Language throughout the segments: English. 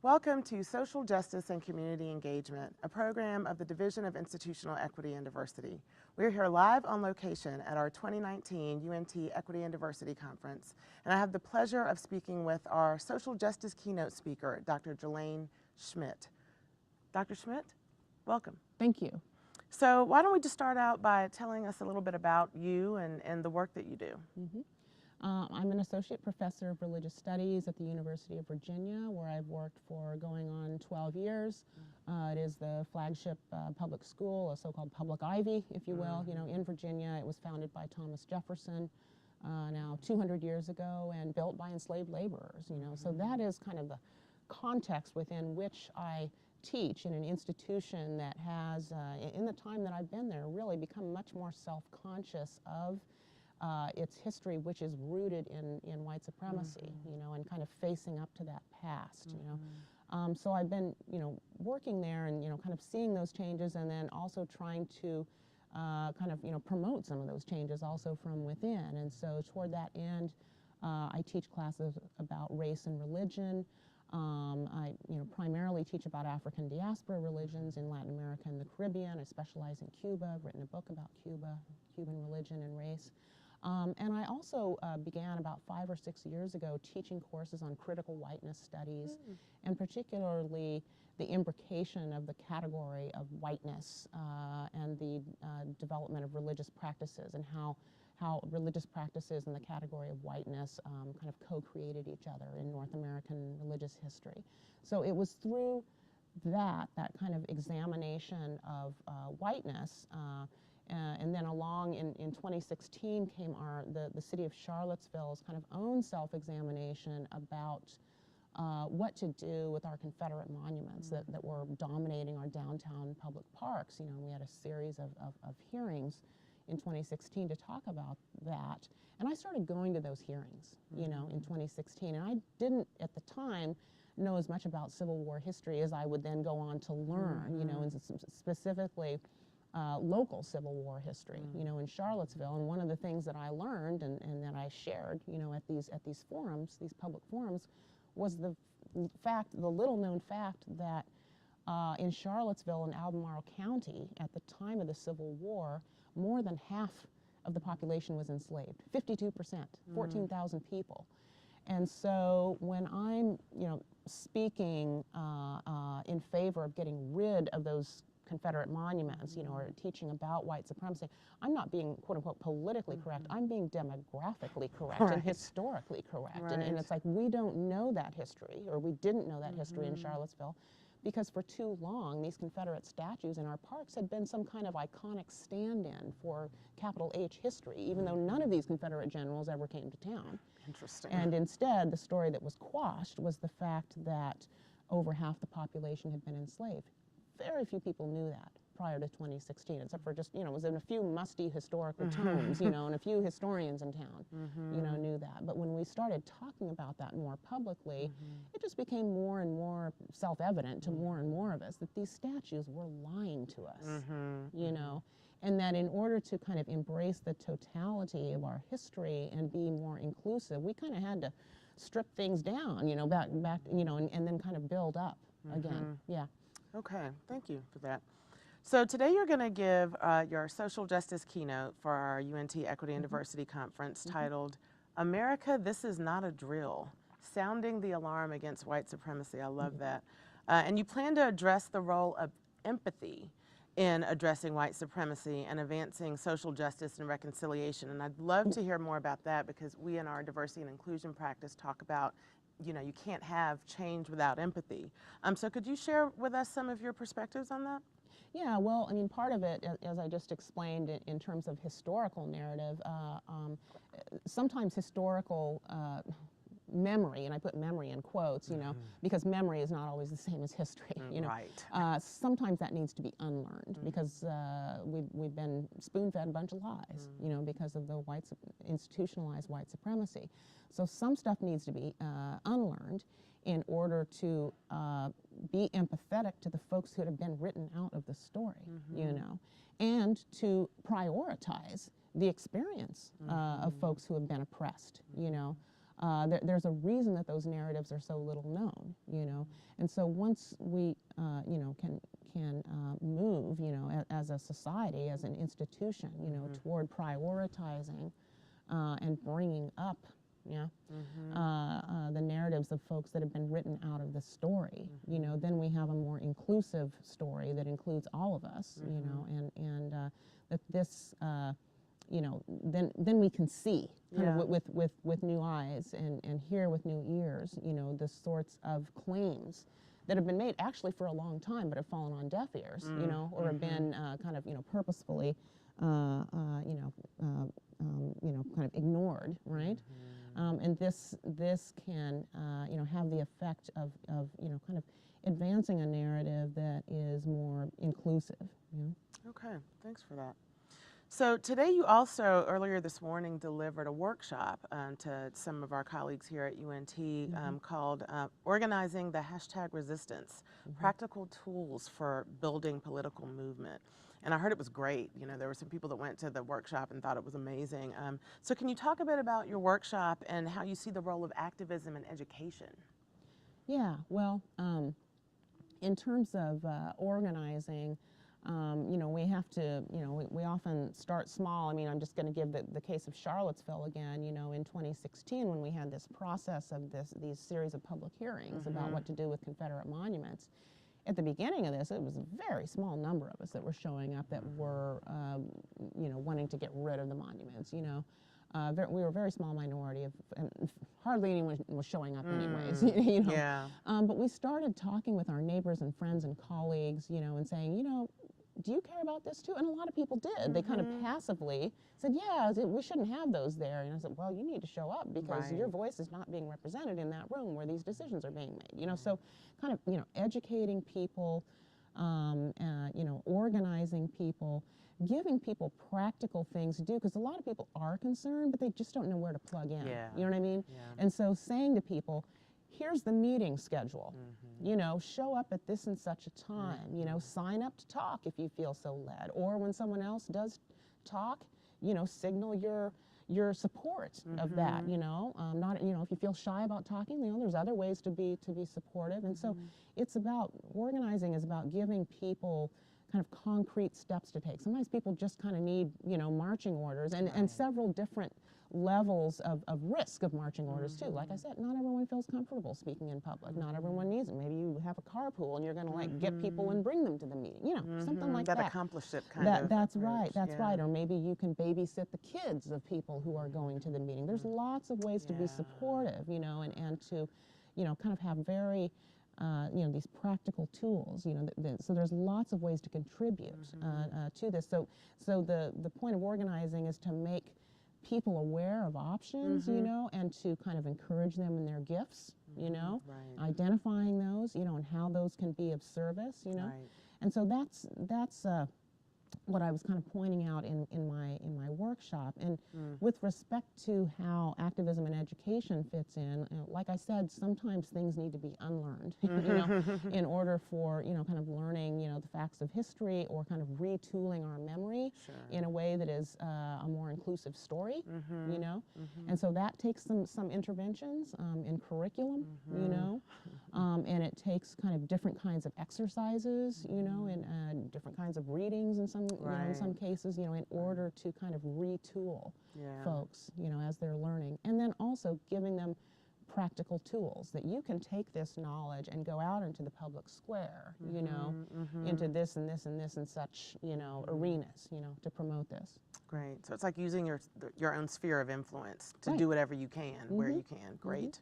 Welcome to Social Justice and Community Engagement, a program of the Division of Institutional Equity and Diversity. We're here live on location at our 2019 UNT Equity and Diversity Conference, and I have the pleasure of speaking with our social justice keynote speaker, Dr. Jalane Schmidt. Dr. Schmidt, welcome. Thank you. So why don't we just start out by telling us a little bit about you and the work that you do. I'm an associate professor of religious studies at the University of Virginia, where I've worked for going on 12 years. It is the flagship public school, a so-called public Ivy, if you will, in Virginia. It was founded by Thomas Jefferson now 200 years ago and built by enslaved laborers, So that is kind of the context within which I teach in an institution that has, in the time that I've been there, really become much more self-conscious of its history, which is rooted in white supremacy, and kind of facing up to that past, So I've been, working there and, kind of seeing those changes and then also trying to kind of, promote some of those changes also from within. And so toward that end, I teach classes about race and religion. I primarily teach about African diaspora religions in Latin America and the Caribbean. I specialize in Cuba. I've written a book about Cuba, Cuban religion and race. And I also began about 5 or 6 years ago teaching courses on critical whiteness studies, and particularly the imbrication of the category of whiteness and the development of religious practices and how religious practices and the category of whiteness kind of co-created each other in North American religious history. So it was through that kind of examination of whiteness and then along in 2016 came the city of Charlottesville's kind of own self-examination about what to do with our Confederate monuments that were dominating our downtown public parks. We had a series of hearings in 2016 to talk about that. And I started going to those hearings, in 2016. And I didn't, at the time, know as much about Civil War history as I would then go on to learn, and specifically local Civil War history, in Charlottesville. And one of the things that I learned and that I shared, at these forums, these public forums, was the little known fact that in Charlottesville and Albemarle County at the time of the Civil War, more than half of the population was enslaved, 52%, 14,000 people. And so when I'm, speaking in favor of getting rid of those Confederate monuments, or teaching about white supremacy, I'm not being, quote unquote, politically correct. I'm being demographically correct and historically correct. And it's like we don't know that history, or we didn't know that history in Charlottesville, because for too long these Confederate statues in our parks had been some kind of iconic stand-in for capital H history, even though none of these Confederate generals ever came to town. Interesting. And instead, the story that was quashed was the fact that over half the population had been enslaved. Very few people knew that prior to 2016, except for just, it was in a few musty historical tomes, and a few historians in town, knew that. But when we started talking about that more publicly, it just became more and more self-evident to more and more of us that these statues were lying to us, and that in order to kind of embrace the totality of our history and be more inclusive, we kind of had to strip things down, back, and then kind of build up again. Yeah. Okay, thank you for that. So today you're going to give your social justice keynote for our UNT Equity and Diversity Conference titled, America, This Is Not a Drill, Sounding the Alarm Against White Supremacy. I love that. And you plan to address the role of empathy in addressing white supremacy and advancing social justice and reconciliation. And I'd love to hear more about that, because we in our diversity and inclusion practice talk about you can't have change without empathy. So could you share with us some of your perspectives on that? Yeah, well, I mean, part of it, as I just explained in terms of historical narrative, sometimes historical memory, and I put memory in quotes, because memory is not always the same as history, Right. Sometimes that needs to be unlearned because we've been spoon-fed a bunch of lies, because of the institutionalized white supremacy. So some stuff needs to be unlearned in order to be empathetic to the folks who have been written out of the story, and to prioritize the experience of folks who have been oppressed, there's a reason that those narratives are so little known, you know. And so once we, you know, can move, you know, as a society, as an institution, you know, toward prioritizing and bringing up, yeah, the narratives of folks that have been written out of the story, you know, then we have a more inclusive story that includes all of us, you know, and that this, you know, then we can see kind of with new eyes and hear with new ears, you know, the sorts of claims that have been made actually for a long time but have fallen on deaf ears, you know, or have been kind of, you know, purposefully, kind of ignored, right? And this can, you know, have the effect of, you know, kind of advancing a narrative that is more inclusive, you know? Okay, thanks for that. So today you also, earlier this morning, delivered a workshop to some of our colleagues here at UNT called Organizing the #Resistance, Practical Tools for Building Political Movement. And I heard it was great. You know, there were some people that went to the workshop and thought it was amazing. So can you talk a bit about your workshop and how you see the role of activism in education? Yeah, well, in terms of organizing, you know, we have to, you know, we often start small. I mean, I'm just going to give the case of Charlottesville again. You know, in 2016, when we had this process of these series of public hearings about what to do with Confederate monuments, at the beginning of this, it was a very small number of us that were showing up that were, you know, wanting to get rid of the monuments, you know. We were a very small minority of, and hardly anyone was showing up anyways, you know. Yeah. But we started talking with our neighbors and friends and colleagues, you know, and saying, you know, do you care about this too? And a lot of people did. They kind of passively said, yeah, we shouldn't have those there. And I said, well, you need to show up because your voice is not being represented in that room where these decisions are being made. You know, so kind of, you know, educating people, you know, organizing people, giving people practical things to do, because a lot of people are concerned, but they just don't know where to plug in. Yeah. You know what I mean? Yeah. And so saying to people, here's the meeting schedule, you know, show up at this and such a time, you know, sign up to talk if you feel so led, or when someone else does talk, you know, signal your support of that, you know, not, you know, if you feel shy about talking, you know, there's other ways to be supportive. And so it's about, organizing is about giving people kind of concrete steps to take. Sometimes people just kind of need, you know, marching orders and several different levels of risk of marching orders too. Like I said, not everyone feels comfortable speaking in public. Not everyone needs it. Maybe you have a carpool and you're going to like get people and bring them to the meeting. You know, something like that. That accomplished kind of That's approach. right. That's right. Or maybe you can babysit the kids of people who are going to the meeting. There's lots of ways to be supportive, you know, and to, you know, kind of have very you know, these practical tools, you know, so there's lots of ways to contribute to this. So the point of organizing is to make people aware of options, you know, and to kind of encourage them in their gifts, you know, identifying those, you know, and how those can be of service, you know. And so that's what I was kind of pointing out in my workshop. And with respect to how activism and education fits in, like I said, sometimes things need to be unlearned, you know, in order for, you know, kind of learning, you know, the facts of history, or kind of retooling our memory in a way that is a more inclusive story, you know. And so that takes some interventions in curriculum, you know, and it takes kind of different kinds of exercises, you know, and different kinds of readings in some, you know, in some cases, you know, in order to kind of retool folks, you know, as they're learning. And then also giving them practical tools that you can take this knowledge and go out into the public square, you know, into this and this and this and such, you know, arenas, you know, to promote this. Great. So it's like using your own sphere of influence to do whatever you can, where you can. Great.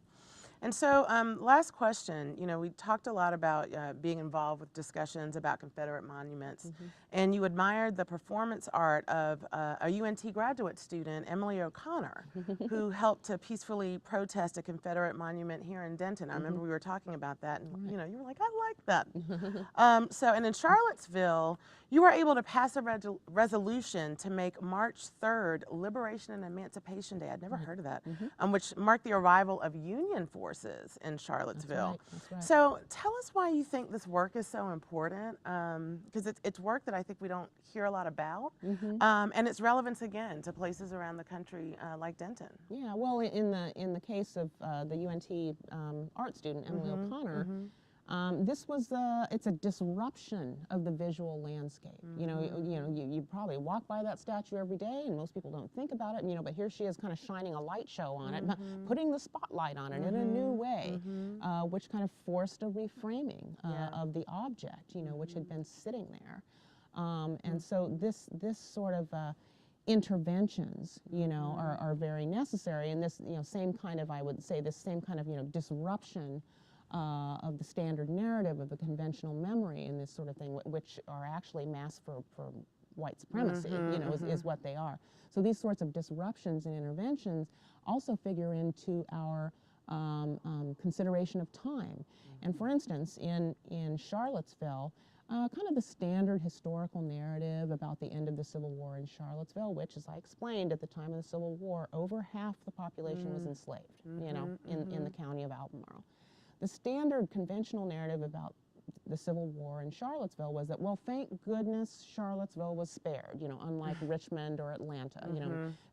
And so last question, you know, we talked a lot about being involved with discussions about Confederate monuments, and you admired the performance art of a UNT graduate student, Emily O'Connor, who helped to peacefully protest a Confederate monument here in Denton. I remember we were talking about that, and you know, you were like, I like that. And in Charlottesville, you were able to pass a resolution to make March 3rd Liberation and Emancipation Day. I'd never heard of that, which marked the arrival of Union forces forces in Charlottesville. That's right. So tell us why you think this work is so important, because it's work that I think we don't hear a lot about, and its relevance again to places around the country like Denton. Yeah, well, in the case of the UNT art student Emily O'Connor, it's a disruption of the visual landscape. You probably walk by that statue every day, and most people don't think about it. But here she is, kind of shining a light show on it, putting the spotlight on it in a new way, which kind of forced a reframing of the object, which had been sitting there. And so this sort of interventions, are very necessary, and this, same kind of, I would say, this same kind of, disruption of the standard narrative of the conventional memory and this sort of thing, which are actually masks for white supremacy, is what they are. So these sorts of disruptions and interventions also figure into our consideration of time. And for instance, in Charlottesville, kind of the standard historical narrative about the end of the Civil War in Charlottesville, which, as I explained, at the time of the Civil War, over half the population was enslaved, in the county of Albemarle. The standard conventional narrative about the Civil War in Charlottesville was that, well, thank goodness Charlottesville was spared, unlike Richmond or Atlanta.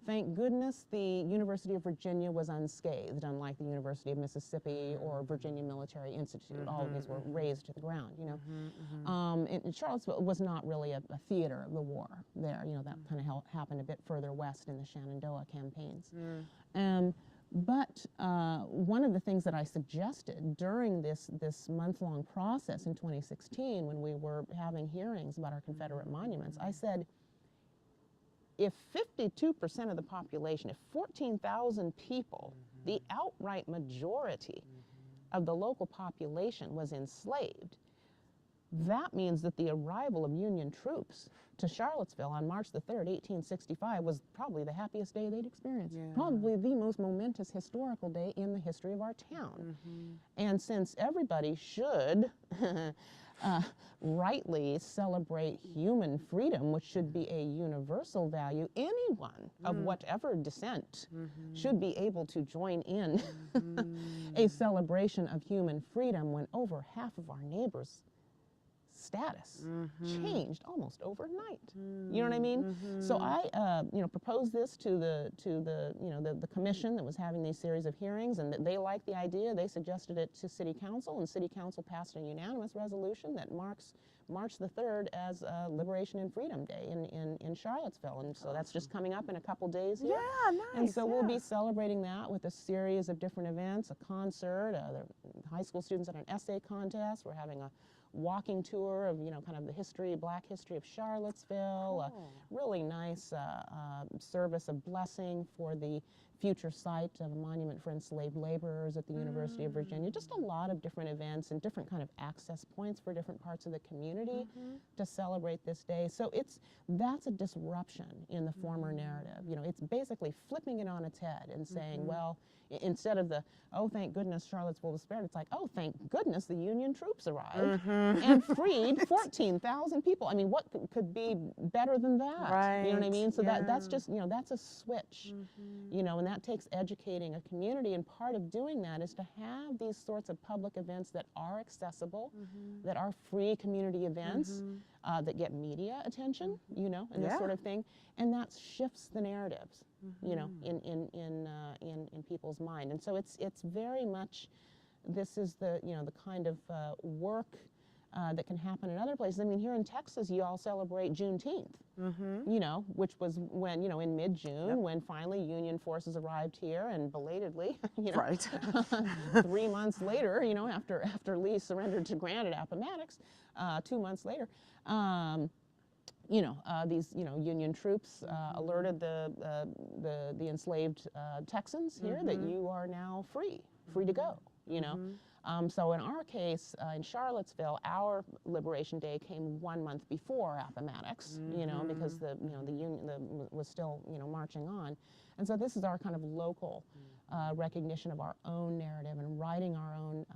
Thank goodness the University of Virginia was unscathed, unlike the University of Mississippi or Virginia Military Institute. All of these were razed to the ground, and Charlottesville was not really a theater of the war there. That kind of happened a bit further west in the Shenandoah campaigns. But one of the things that I suggested during this month-long process in 2016, when we were having hearings about our Confederate monuments, I said, if 52% of the population, if 14,000 people, the outright majority of the local population was enslaved, that means that the arrival of Union troops to Charlottesville on March the 3rd, 1865 was probably the happiest day they'd experienced. Yeah. Probably the most momentous historical day in the history of our town. And since everybody should rightly celebrate human freedom, which should be a universal value, anyone of whatever descent should be able to join in a celebration of human freedom when over half of our neighbors' status changed almost overnight. You know what I mean? So I, proposed this to the commission that was having these series of hearings, and they liked the idea. They suggested it to City Council, and City Council passed a unanimous resolution that marks March the 3rd as Liberation and Freedom Day in Charlottesville, and so that's just coming up in a couple days here. Yeah, nice. And so we'll be celebrating that with a series of different events, a concert, the high school students at an essay contest. We're having a walking tour of, kind of the history, Black history of Charlottesville, a really nice service of blessing for the future site of a monument for enslaved laborers at the University of Virginia. Just a lot of different events and different kind of access points for different parts of the community to celebrate this day. So that's a disruption in the former narrative. It's basically flipping it on its head and saying, well, instead of the, oh, thank goodness Charlottesville was spared, it's like, oh, thank goodness the Union troops arrived and freed 14,000 people. I mean, what could be better than that? Right. You know what I mean? So that's just, that's a switch, and that takes educating a community, and part of doing that is to have these sorts of public events that are accessible, that are free community events, that get media attention, and this sort of thing, and that shifts the narratives. In people's mind, and so it's very much, this is the the kind of work that can happen in other places. I mean, here in Texas, you all celebrate Juneteenth, which was when in mid-June when finally Union forces arrived here, and belatedly, right, 3 months later, after Lee surrendered to Grant at Appomattox, 2 months later. These Union troops alerted the enslaved Texans here that you are now free to go. So in our case, in Charlottesville, our Liberation Day came 1 month before Appomattox. Because the Union was still marching on, and so this is our kind of local recognition of our own narrative and writing our own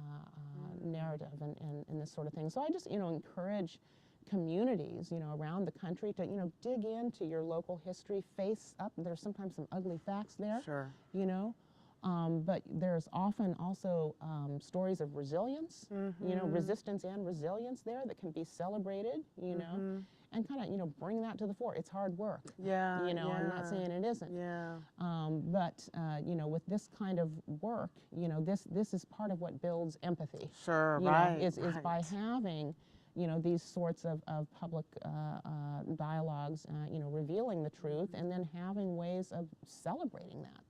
narrative and this sort of thing. So I just encourage communities, around the country to, dig into your local history, face up. There's sometimes some ugly facts there, Sure. But there's often also stories of resilience, you know, resistance and resilience there that can be celebrated, you know, and kind of, you know, bring that to the fore. It's hard work. Yeah. You know, yeah. I'm not saying it isn't. Yeah. But, you know, with this kind of work, you know, this is part of what builds empathy. Sure, You right. know, is right. by having, you know, these sorts of public dialogues, you know, revealing the truth and then having ways of celebrating that.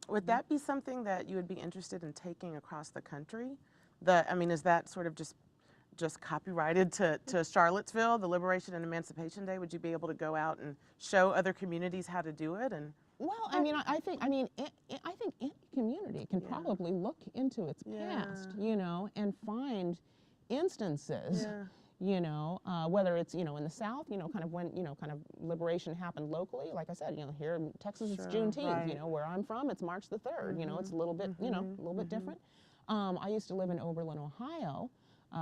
Would that be something that you would be interested in taking across the country? I mean, is that sort of just copyrighted to Charlottesville, the Liberation and Emancipation Day? Would you be able to go out and show other communities how to do it? And well, I mean, I think any community can probably look into its past, you know, and find instances. You know, whether it's, you know, in the South, you know, kind of when, you know, kind of liberation happened locally. Like I said, you know, here in Texas, it's Juneteenth. You know, where I'm from, it's March the 3rd. You know, it's a little bit, you know, a little bit different. I used to live in Oberlin, Ohio,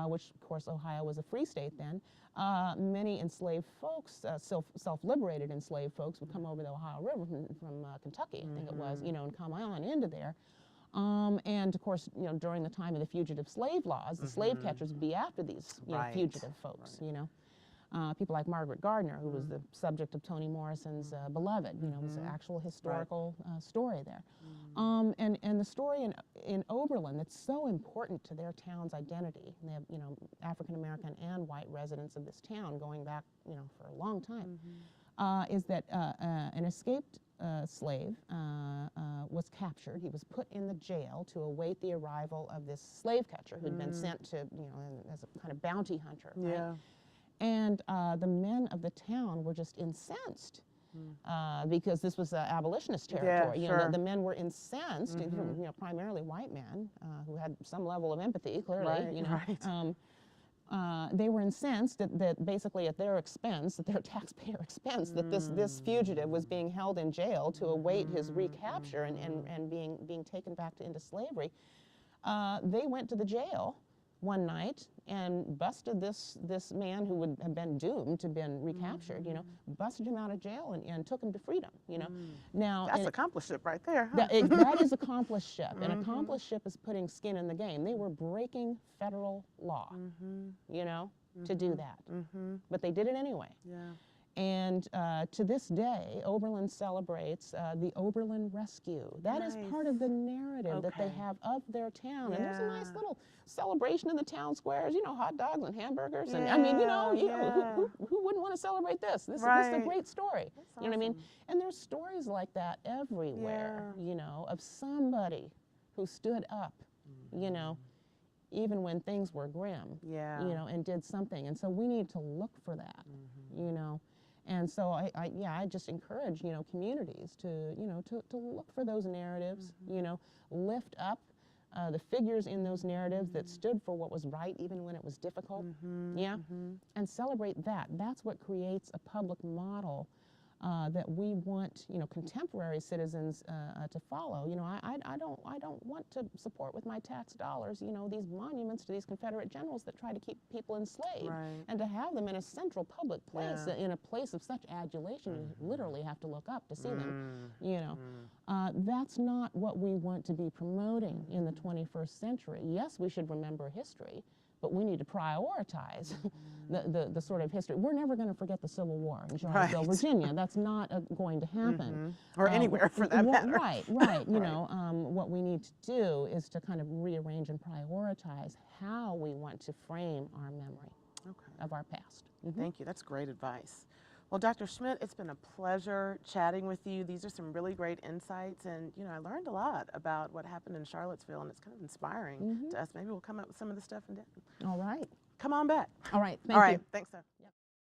which, of course, Ohio was a free state then. Many enslaved folks, self-liberated enslaved folks, would come over the Ohio River from Kentucky, I think it was, you know, and come on into there. And of course, you know, during the time of the fugitive slave laws, the slave catchers would be after these, you know, fugitive folks, you know. People like Margaret Gardner, who was the subject of Toni Morrison's Beloved, you know, was an actual historical story there. And the story in Oberlin that's so important to their town's identity, and they have, you know, African American and white residents of this town going back, you know, for a long time, is that an escaped slave was captured. He was put in the jail to await the arrival of this slave catcher who'd been sent to, you know, as a kind of bounty hunter. Right? And the men of the town were just incensed because this was abolitionist territory. You know, the men were incensed, you know, primarily white men who had some level of empathy, clearly. You know, they were incensed that basically at their expense, at their taxpayer expense, that this fugitive was being held in jail to await his recapture and being taken back into slavery. They went to the jail one night and busted this man who would have been doomed to been recaptured, you know, busted him out of jail and took him to freedom, you know. Now that's accompliceship right there, huh? that is accompliceship, and accompliceship is putting skin in the game. They were breaking federal law, you know, to do that, but they did it anyway. And to this day, Oberlin celebrates the Oberlin Rescue. That is part of the narrative that they have of their town. And there's a nice little celebration in the town squares, you know, hot dogs and hamburgers. And I mean, you know, who wouldn't want to celebrate this? This is a great story. You know what I mean? And there's stories like that everywhere, you know, of somebody who stood up, you know, even when things were grim, you know, and did something. And so we need to look for that, you know. And so I just encourage, you know, communities to, you know, to look for those narratives, you know, lift up the figures in those narratives that stood for what was right even when it was difficult, and celebrate that. That's what creates a public model that we want, you know, contemporary citizens to follow. You know, I don't want to support with my tax dollars, you know, these monuments to these Confederate generals that try to keep people enslaved, and to have them in a central public place, in a place of such adulation, you literally have to look up to see them. You know, that's not what we want to be promoting in the 21st century. Yes, we should remember history, but we need to prioritize the sort of history. We're never going to forget the Civil War in Charlottesville, Virginia. That's not going to happen. Or anywhere for that matter. Right. You know, what we need to do is to kind of rearrange and prioritize how we want to frame our memory of our past. Thank you. That's great advice. Well, Dr. Schmidt, it's been a pleasure chatting with you. These are some really great insights, and you know, I learned a lot about what happened in Charlottesville, and it's kind of inspiring to us. Maybe we'll come up with some of the stuff in Denton. All right. Come on back. All right. Thank you. Thanks, sir.